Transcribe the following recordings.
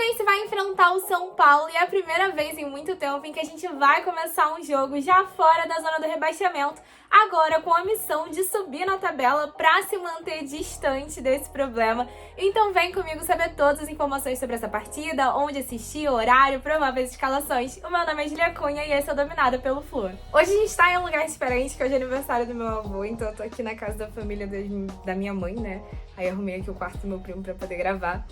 Fluminense vai enfrentar o São Paulo e é a primeira vez em muito tempo em que a gente vai começar um jogo já fora da zona do rebaixamento, agora com a missão de subir na tabela para se manter distante desse problema. Então vem comigo saber todas as informações sobre essa partida, onde assistir, horário, prováveis escalações. O meu nome é Julia Cunha e esse é o Dominado pelo Flu. Hoje a gente tá em um lugar diferente, que hoje é aniversário do meu avô, então eu tô aqui na casa da família da minha mãe, né? Aí eu arrumei aqui o quarto do meu primo pra poder gravar.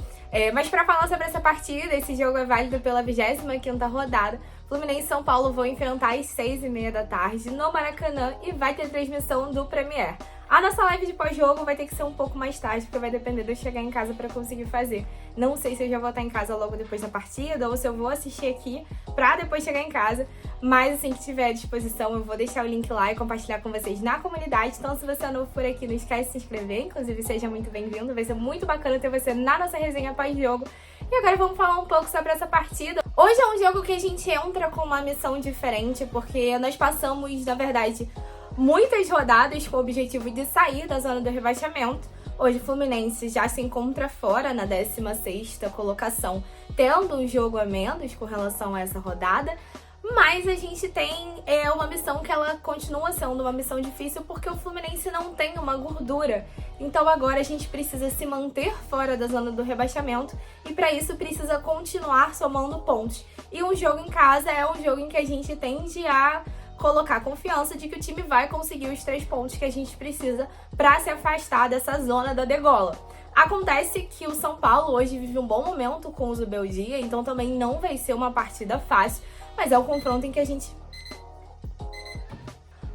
Mas pra falar sobre essa partida, esse jogo é válido pela 25ª rodada. Fluminense e São Paulo vão enfrentar às 6h30 da tarde no Maracanã e vai ter transmissão do Premier. A nossa live de pós-jogo vai ter que ser um pouco mais tarde, porque vai depender de eu chegar em casa pra conseguir fazer. Não sei se eu já vou estar em casa logo depois da partida ou se eu vou assistir aqui pra depois chegar em casa. Mas assim que tiver à disposição, eu vou deixar o link lá e compartilhar com vocês na comunidade. Então se você é novo por aqui, não esquece de se inscrever. Inclusive, seja muito bem-vindo. Vai ser muito bacana ter você na nossa resenha pós-jogo. E agora vamos falar um pouco sobre essa partida. Hoje é um jogo que a gente entra com uma missão diferente, porque nós passamos, na verdade, muitas rodadas com o objetivo de sair da zona do rebaixamento. Hoje o Fluminense já se encontra fora na 16ª colocação, tendo um jogo a menos com relação a essa rodada. Mas a gente tem uma missão que ela continua sendo uma missão difícil porque o Fluminense não tem uma gordura. Então agora a gente precisa se manter fora da zona do rebaixamento e para isso precisa continuar somando pontos. E um jogo em casa é um jogo em que a gente tende a colocar confiança de que o time vai conseguir os 3 pontos que a gente precisa para se afastar dessa zona da degola. Acontece que o São Paulo hoje vive um bom momento com o Zubeldia, então também não vai ser uma partida fácil, mas é o confronto em que a gente...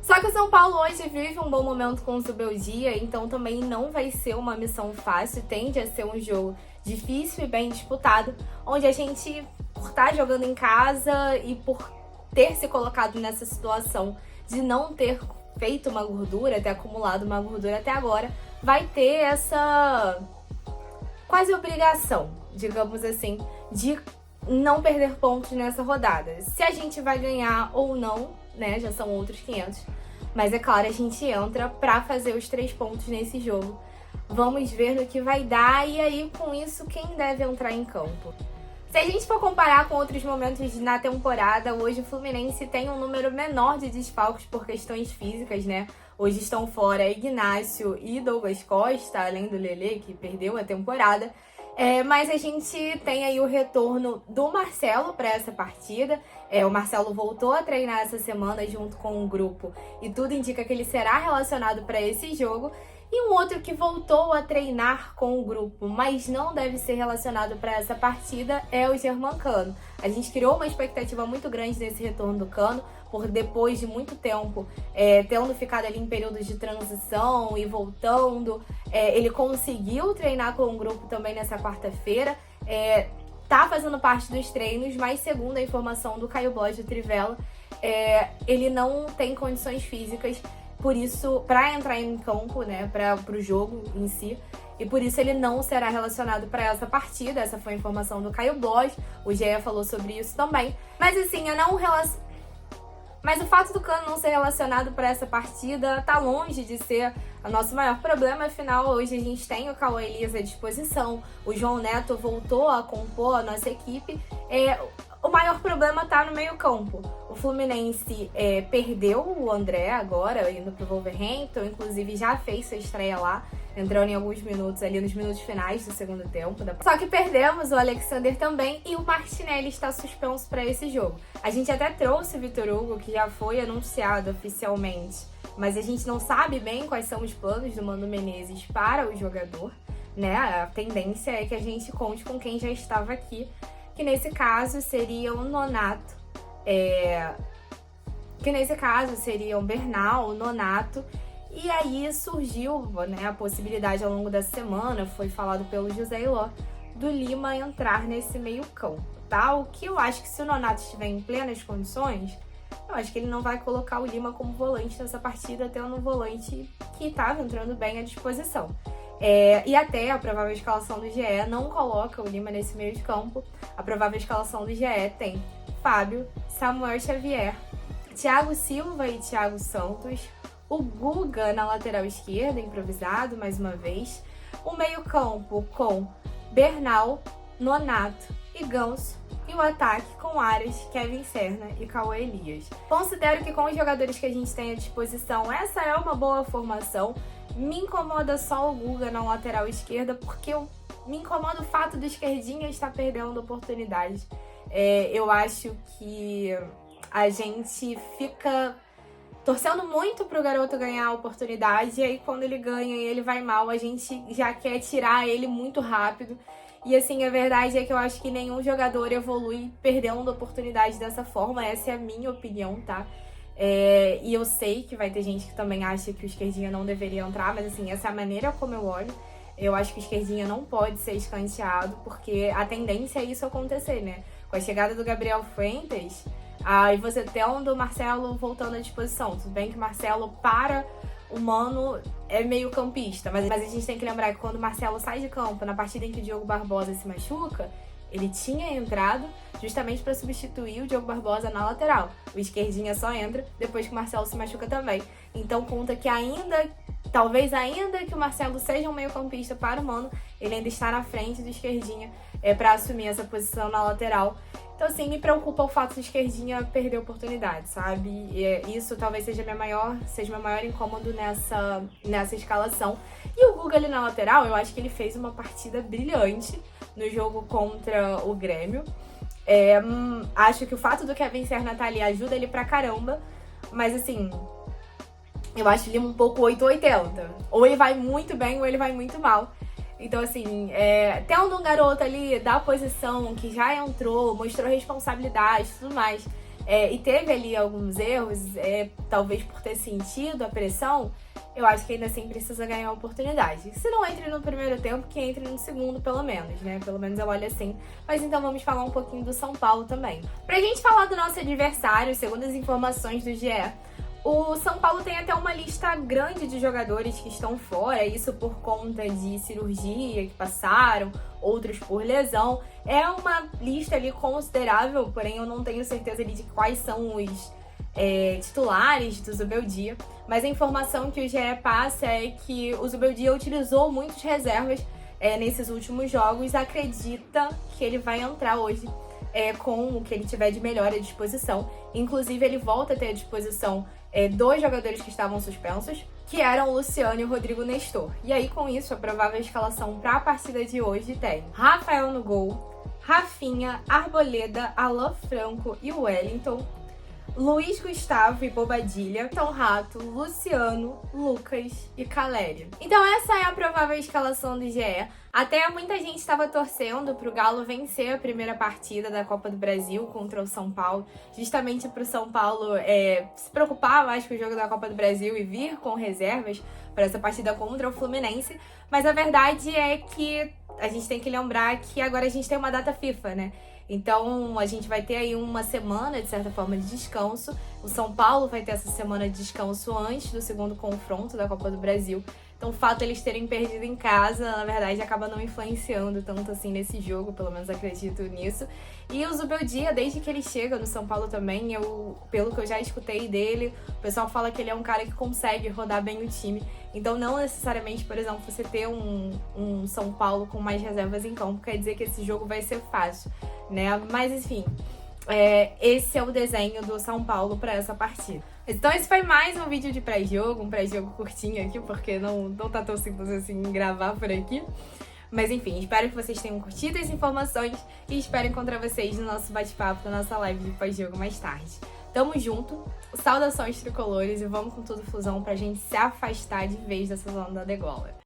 Só que o São Paulo hoje vive um bom momento com o Zubeldia, então também não vai ser uma missão fácil, tende a ser um jogo difícil e bem disputado, onde a gente, por estar jogando em casa e por ter se colocado nessa situação de não ter feito uma gordura, ter acumulado uma gordura até agora, vai ter essa quase obrigação, digamos assim, de não perder pontos nessa rodada. Se a gente vai ganhar ou não, né, já são outros 500. Mas é claro, a gente entra pra fazer os 3 pontos nesse jogo. Vamos ver no que vai dar e aí com isso quem deve entrar em campo. Se a gente for comparar com outros momentos na temporada, hoje o Fluminense tem um número menor de desfalques por questões físicas, né? Hoje estão fora Ignácio e Douglas Costa, além do Lelê, que perdeu a temporada. Mas a gente tem aí o retorno do Marcelo para essa partida. O Marcelo voltou a treinar essa semana junto com o grupo e tudo indica que ele será relacionado para esse jogo. E um outro que voltou a treinar com o grupo, mas não deve ser relacionado para essa partida, é o Germancano. A gente criou uma expectativa muito grande nesse retorno do Cano, por depois de muito tempo, tendo ficado ali em períodos de transição e voltando. Ele conseguiu treinar com o grupo também nessa quarta-feira. Tá fazendo parte dos treinos, mas segundo a informação do Caio Blog do Trivela, ele não tem condições físicas. Por isso, para entrar em campo, né, para o jogo em si, e por isso ele não será relacionado para essa partida. Essa foi a informação do Caio Blog, o GE falou sobre isso também. Mas assim, Mas o fato do Cano não ser relacionado para essa partida tá longe de ser o nosso maior problema. Afinal, hoje a gente tem o Cauã Elias à disposição, o João Neto voltou a compor a nossa equipe. O maior problema tá no meio-campo. O Fluminense perdeu o André agora, indo pro Wolverhampton, inclusive já fez sua estreia lá, entrando em alguns minutos ali nos minutos finais do segundo tempo. Só que perdemos o Alexander também e o Martinelli está suspenso para esse jogo. A gente até trouxe o Vitor Hugo, que já foi anunciado oficialmente, mas a gente não sabe bem quais são os planos do Mano Menezes para o jogador, né? A tendência é que a gente conte com quem já estava aqui, que nesse caso seria o Nonato, o Bernal, o Nonato, e aí surgiu, né, a possibilidade ao longo da semana, foi falado pelo José Iló, do Lima entrar nesse meio campo, tá? O que eu acho que se o Nonato estiver em plenas condições, eu acho que ele não vai colocar o Lima como volante nessa partida, tendo um volante que estava entrando bem à disposição. E até a provável escalação do GE não coloca o Lima nesse meio de campo. A provável escalação do GE tem Fábio, Samuel Xavier, Thiago Silva e Thiago Santos, o Guga na lateral esquerda, improvisado mais uma vez, o meio campo com Bernal, Nonato e Ganso, e o ataque com Arias, Kevin Serna e Cauê Elias. Considero que com os jogadores que a gente tem à disposição, essa é uma boa formação. Me incomoda só o Guga na lateral esquerda, porque me incomoda o fato do esquerdinha estar perdendo oportunidades. Eu acho que a gente fica torcendo muito pro garoto ganhar a oportunidade, e aí quando ele ganha e ele vai mal, a gente já quer tirar ele muito rápido. E assim, a verdade é que eu acho que nenhum jogador evolui perdendo oportunidade dessa forma. Essa é a minha opinião, tá? E eu sei que vai ter gente que também acha que o esquerdinha não deveria entrar, mas assim, essa é a maneira como eu olho. Eu acho que o esquerdinha não pode ser escanteado, porque a tendência é isso acontecer, né? Com a chegada do Gabriel Fuentes, aí você tendo o Marcelo voltando à disposição. Tudo bem que o Marcelo para o Mano é meio campista, mas a gente tem que lembrar que quando o Marcelo sai de campo, na partida em que o Diogo Barbosa se machuca, ele tinha entrado justamente para substituir o Diogo Barbosa na lateral. O esquerdinha só entra depois que o Marcelo se machuca também. Então conta que talvez ainda que o Marcelo seja um meio campista para o Mano, ele ainda está na frente do esquerdinha para assumir essa posição na lateral. Então, assim, me preocupa o fato do esquerdinha perder oportunidade, sabe? Isso talvez seja meu maior incômodo nessa escalação. E o Guga ali na lateral, eu acho que ele fez uma partida brilhante no jogo contra o Grêmio. Acho que o fato do Kevin Serna estar ali ajuda ele pra caramba, mas assim, eu acho ele um pouco 880. Ou ele vai muito bem ou ele vai muito mal. Então, assim, tendo um garoto ali da posição que já entrou, mostrou responsabilidade e tudo mais, e teve ali alguns erros, talvez por ter sentido a pressão, eu acho que ainda assim precisa ganhar a oportunidade. Se não entre no primeiro tempo, que entre no segundo, pelo menos, né? Pelo menos eu olho assim. Mas então vamos falar um pouquinho do São Paulo também. Pra gente falar do nosso adversário, segundo as informações do GE, o São Paulo tem até uma lista grande de jogadores que estão fora, isso por conta de cirurgia que passaram, outros por lesão. É uma lista ali considerável, porém eu não tenho certeza ali de quais são os titulares do Zubeldia. Mas a informação que o GE passa é que o Zubeldia utilizou muitos reservas nesses últimos jogos, acredita que ele vai entrar hoje com o que ele tiver de melhor à disposição. Inclusive, ele volta a ter à disposição dois jogadores que estavam suspensos, que eram o Luciano e o Rodrigo Nestor. E aí, com isso, a provável escalação para a partida de hoje tem Rafael no gol, Rafinha, Arboleda, Alan Franco e Wellington, Luiz Gustavo e Bobadilha, Tom Rato, Luciano, Lucas e Calério. Então essa é a provável escalação do GE. Até muita gente estava torcendo para o Galo vencer a primeira partida da Copa do Brasil contra o São Paulo, justamente para o São Paulo se preocupar mais com o jogo da Copa do Brasil e vir com reservas para essa partida contra o Fluminense. Mas a verdade é que a gente tem que lembrar que agora a gente tem uma data FIFA, né? Então, a gente vai ter aí uma semana, de certa forma, de descanso. O São Paulo vai ter essa semana de descanso antes do segundo confronto da Copa do Brasil. Então, o fato de eles terem perdido em casa, na verdade, acaba não influenciando tanto assim nesse jogo, pelo menos acredito nisso. E o Zubeldia, desde que ele chega no São Paulo também, pelo que eu já escutei dele, o pessoal fala que ele é um cara que consegue rodar bem o time. Então, não necessariamente, por exemplo, você ter um São Paulo com mais reservas em campo, quer dizer que esse jogo vai ser fácil, né? Mas, enfim, esse é o desenho do São Paulo para essa partida. Então esse foi mais um vídeo de pré-jogo, um pré-jogo curtinho aqui, porque não tá tão simples assim gravar por aqui. Mas enfim, espero que vocês tenham curtido as informações e espero encontrar vocês no nosso bate-papo, na nossa live de pós-jogo mais tarde. Tamo junto, saudações tricolores e vamos com tudo Flusão pra gente se afastar de vez dessa zona da degola.